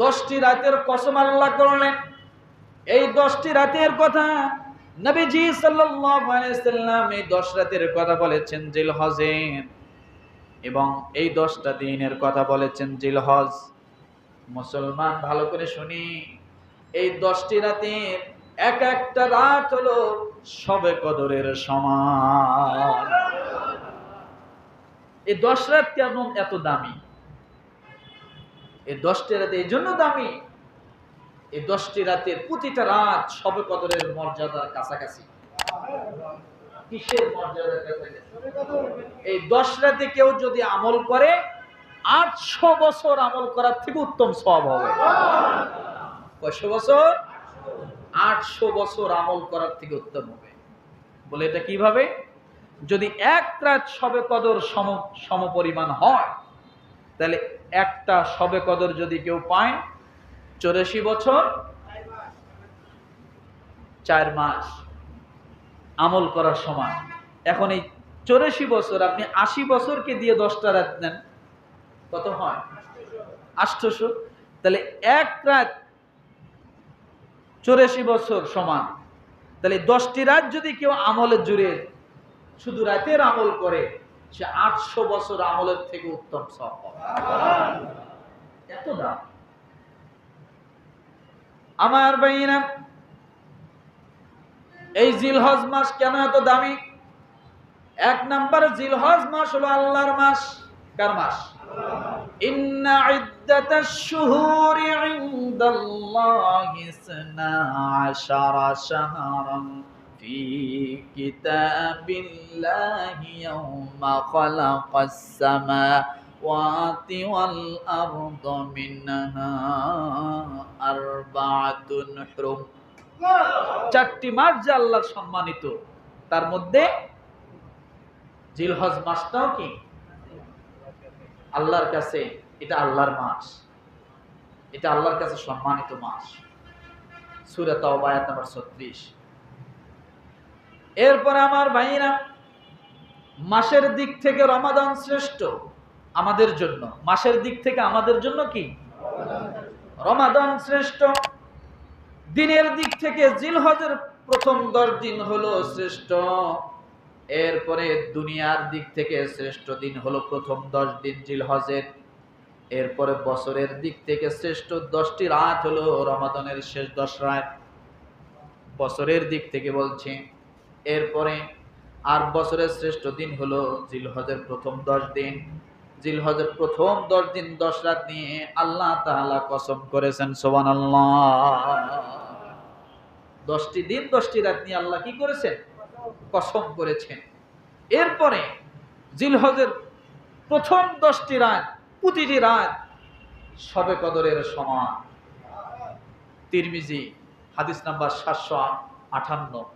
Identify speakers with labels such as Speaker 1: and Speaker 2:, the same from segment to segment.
Speaker 1: 10টি রাতের কসম আল্লাহ করলেন। এই 10টি রাতের কথা নবীজি সাল্লাল্লাহু আলাইহি সাল্লাম এই 10 রাতের কথা বলেছেন জিলহজের, এবং এই 10টা দিনের কথা বলেছেন জিলহজ। মুসলমান ভালো করে শুনি, এই 10টি রাতের এক একটা রাত হলো শবে কদরের সমান। এই 10 রাত কেন এত দামি? এই 10টি রাত এই জন্য দামি, এই 10টি রাতের প্রতিটা রাত শবে কদরের মর্যাদার কাছাকাছি। কিসের মর্যাদার কাছাকাছি? এই 10 রাতে কেউ যদি আমল করে 800 বছর আমল করার থেকে উত্তম সওয়াব হবে। কয়শো বছর? 800 বছর আমল করার থেকে উত্তম হবে। বলে এটা কিভাবে? যদি এক রাত শবে কদর সম পরিমাণ হয়, তাহলে একটা শবে কদর যদি কেউ পায় 84 বছর 4 মাস আমল করার সমান। এখন এই 84 বছর আপনি 80 বছরকে দিয়ে 10টা রাত নেন, কত হয়? 800। তাহলে এক রাত 84 বছর সমান। তাহলে 10টি রাত যদি কেউ আমলে জুড়ে শুধু রাতের আমল করে, সে 800 বছর আমলের থেকে উত্তম সওয়াব পাবে। এত দাম। আমার ভাইরা, এই জিলহজ মাস কেন এত দামি? এক নাম্বার, জিলহজ মাস হলো আল্লাহর মাস। কার মাস? ইন্না ইদ্দাতাশ শুহুরি ইনদাল্লাহি 12 শাহরান ফি কিতাবিল্লাহি ইয়াওমা খালাকাস সামাওয়াতি ওয়াল আরদা মিনহা আরবাআতুন হুরুম। 4টি মাস যে আল্লাহর সম্মানিত, তার মধ্যে জিলহজ মাসটাও কি আল্লাহর কাছে? এটা আল্লাহর মাস, এটা আল্লাহর কাছে সম্মানিত মাস। সূরা তাওবা আয়াত নাম্বার 36। এরপর আমার ভাইরা, মাসের দিক থেকে রমাদান শ্রেষ্ঠ আমাদের জন্য। মাসের দিক থেকে আমাদের জন্য কি রমাদান শ্রেষ্ঠ। দিনের দিক থেকে জিলহজের প্রথম 10 দিন হলো শ্রেষ্ঠ। এরপরে দুনিয়ার দিক থেকে শ্রেষ্ঠ দিন হলো প্রথম 10 দিন জিলহজের। এরপরে বছরের দিক থেকে শ্রেষ্ঠ 10টি রাত হলো রমাদানের শেষ 10 রাত, বছরের দিক থেকে বলছি। এরপরে আর বছরের শ্রেষ্ঠ দিন হলো জিলহজের প্রথম 10 দিন। জিলহজের প্রথম 10 দিন 10 রাত নিয়ে আল্লাহ তাআলা কসম করেছেন, সুবহানাল্লাহ। 10টি দিন 10টি রাত নিয়ে আল্লাহ কি করেছেন? কসম করেছেন। এরপরে জিলহজের প্রথম 10টি রাত, প্রতিটি রাত শবে কদরের সমান। তিরমিজি হাদিস নাম্বার 758।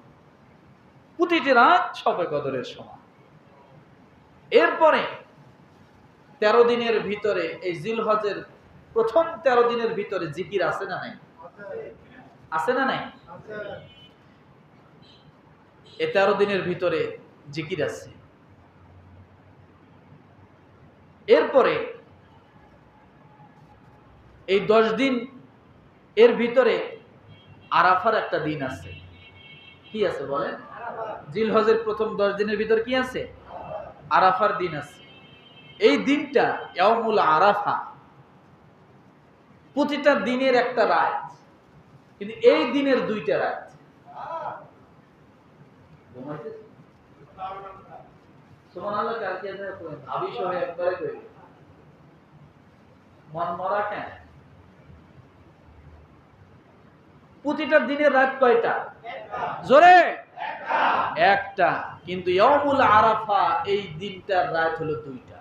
Speaker 1: প্রতিটি রাত শবে কদরের সমান। এরপরে 13 দিনের ভিতরে, এই জিলহজের প্রথম 13 দিনের ভিতরে জিকির আছে না নাই? আছে না নাই? এই 13 দিনের ভিতরে জিকির আছে। এরপরে এই 10 দিন এর ভিতরে আরাফার একটা দিন আছে। কি আছে বলেন? জিলহজের প্রথম 10 দিনের ভিতর কি আছে? আরাফার দিন আছে। এই দিনটা ইয়াউমুল আরাফা। প্রতিটা দিনের একটা রাত, কিন্তু এই দিনের 2টা রাত। সুবহানাল্লাহ। কালকে ভাবি সহ একবারে কইল, মন মরা কেন? প্রতিটা দিনের রাত কয়টা? জোরে একটা। কিন্তু ইয়াউমুল আরাফা, এই দিনটার রাত হলো 2টা।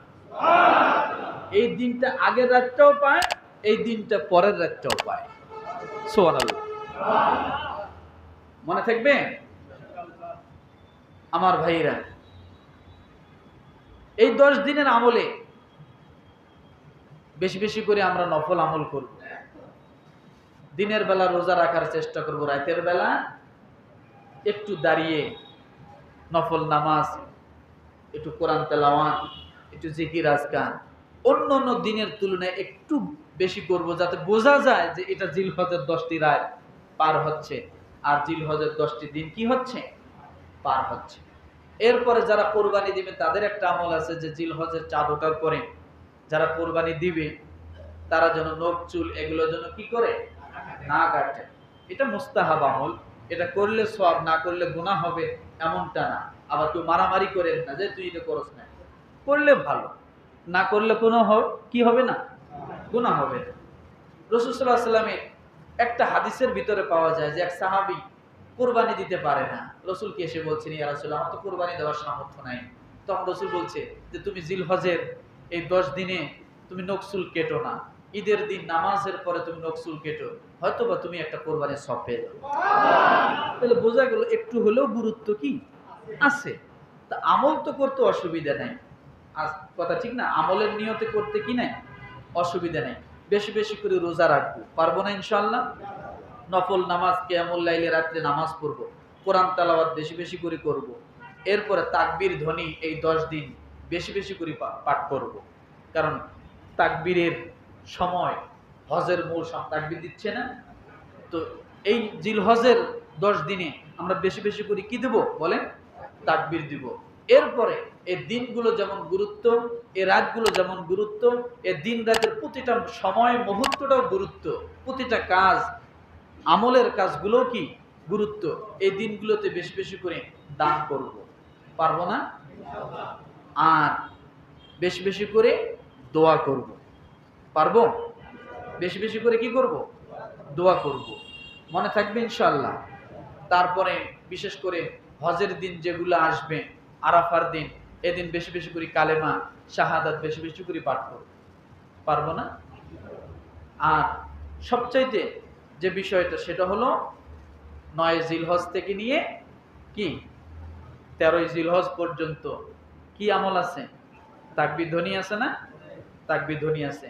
Speaker 1: এই দিনটা আগের রাতটাও পায়, এই দিনটা পরের রাতটাও পায়। সুবহানাল্লাহ। মনে থাকবে আমার ভাইরা? এই 10 দিনের আমলে বেশি বেশি করে আমরা নফল আমল করব। দিনের বেলা রোজা রাখার চেষ্টা করব, রাতের বেলা একটু দাঁড়িয়ে নফল নামাজ, একটু কোরআন তেলাওয়াত, একটু জিকির আজকার, অন্য অন্য দিনের তুলনায় একটু বেশি করব, যাতে বোঝা যায় যে এটা জিলহজের 10টি রাত পার হচ্ছে আর জিলহজের 10টি দিন কি হচ্ছে, পার হচ্ছে। এরপরে যারা কোরবানি দিবে তাদের একটা আমল আছে যে জিলহজের চাঁদ ওঠার পরে যারা কোরবানি দিবে তারা যেন নখ চুল এগুলো যেন কি করে, না কাটে। এটা মুস্তাহাব আমল, এটা করলে সওয়াব, না করলে গুনাহ হবে এমনটা না। আবার কেউ মারামারি করেন না যে তুই এটা করস না, করলে ভালো, না করলে কোনো কি হবে না, গুনাহ হবে না। রাসূল সাল্লাল্লাহু আলাইহি ওয়াসাল্লামের একটা হাদিসের ভিতরে পাওয়া যায় যে এক সাহাবী কোরবানি দিতে পারে না, রাসূলকে এসে বলছেন, ইয়া রাসূলুল্লাহ, আমার তো কোরবানি দেওয়ার সামর্থ্য নাই। তখন রাসূল বলছে যে তুমি জিলহজের এই 10 দিনে তুমি নখচুল কেটো না, ঈদের দিন নামাজের পরে তুমি নখচুল কেটো, হয়তোবা তুমি একটা কোরবানির সওয়াব পেয়ে যাবে। তাহলে বোঝা গেল একটু হলেও গুরুত্ব কি আছে। তা আমল তো করতে অসুবিধা নাই, কথা ঠিক না, আমলের নিয়তে করতে কি নাই, অসুবিধা নেই। বেশি বেশি করে রোজা রাখবো, পারবো না ইনশাআল্লাহ। নফল নামাজ, কিয়ামুল লাইলে রাত্রে নামাজ পড়বো, কোরআন তেলাওয়াত বেশি বেশি করে করব। এরপরে তাকবীর ধ্বনি এই 10 দিন বেশি বেশি করে পাঠ করব, কারণ তাকবীরের সময় হজের মূল তাকবীর দিচ্ছে না। তো এই জিলহজের 10 দিনে আমরা বেশি বেশি করে কি দেব বলেন, তাকবীর দিব। এরপরে এই দিনগুলো যেমন গুরুত্ব, এই রাতগুলো যেমন গুরুত্ব, এই দিন রাতের প্রতিটা সময় মুহূর্তটাও গুরুত্ব, প্রতিটা কাজ আমলের কাজগুলো কি গুরুত্ব। এই দিনগুলোতে বেশি বেশি করে দান করব, পারবো না। আর বেশি বেশি করে দোয়া করব, পারবো। বেশি বেশি করে কি করব, দোয়া করব, মনে থাকবে ইনশাআল্লাহ। তারপরে বিশেষ করে হজের দিন যেগুলো আসবে, আরাফার দিন, এদিন বেশি বেশি করে কালেমা শাহাদাত বেশি বেশি করে পাঠ করব, পারবো না। আর সবচাইতে যে বিষয়টা সেটা হলো 9 জিলহজ থেকে নিয়ে কি 13 জিলহজ পর্যন্ত কি আমল আছে, তাকবীর ধ্বনি আছে না, তাকবীর ধ্বনি আছে,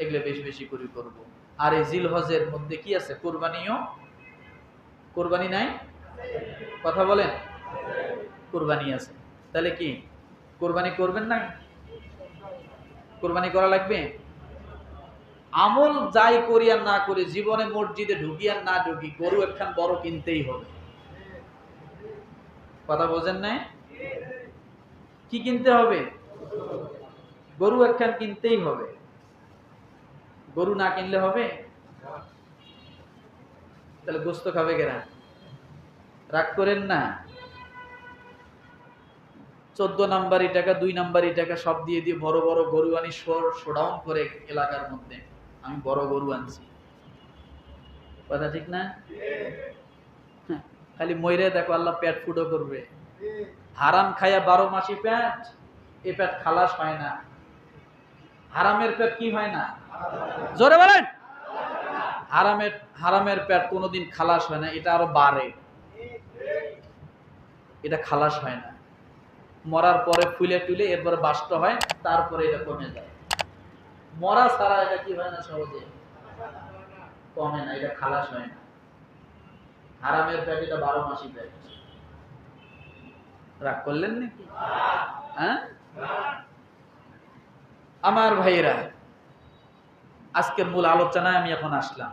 Speaker 1: এগুলো বেশি বেশি করে করব। আর এই জিলহজের মধ্যে কি আছে, কুরবানিও, কুরবানি নাই, কথা বলেন, কুরবানি আছে। তাহলে কি কুরবানি করবেন না, কুরবানি করা লাগবে। আমল যাই করি আর না করি, জীবনে মসজিদে ঢুকি আর না ঢুকি, গরু একখান বড় কিনতেই হবে, কথা বোঝেন না, কি কিনতে হবে, গরু একখান কিনতেই হবে। গরু না কিনলে হবে, তাহলে গোস্ত খাবে কেনা, রাগ করেন না। 14 নাম্বারি টাকা, 2 নাম্বারি টাকা সব দিয়ে দিয়ে বড় বড় গরু আনি, শোডাউন করে এলাকার মধ্যে আমি বড় গরু আনছি, কথা ঠিক না। খালি মইরে দেখো, আল্লাহ পেট ফুটো করবে। হারাম খায়া 12 মাসি পেট, এ পেট খালাস হয় না। হারামের পেট কি হয় না, জোরে বলেন, হারামের পেট কোনোদিন খালাস হয় না, এটা আরো বাড়ে, এটা খালাস হয় না। মরার পরে ফুলে টুলে এরপরে বাষ্ট হয়, তারপরে এটা কমে যায়। মরা ছাড়া এটা কি হয় না, সহজে কমে না, এটা খালাস হয় না। হারামের পেট এটা 12 মাসি পেট। রাগ করলেন নাকি, হ্যাঁ? আমার ভাইয়েরা, আজকের মূল আলোচনায় আমি এখন আসলাম।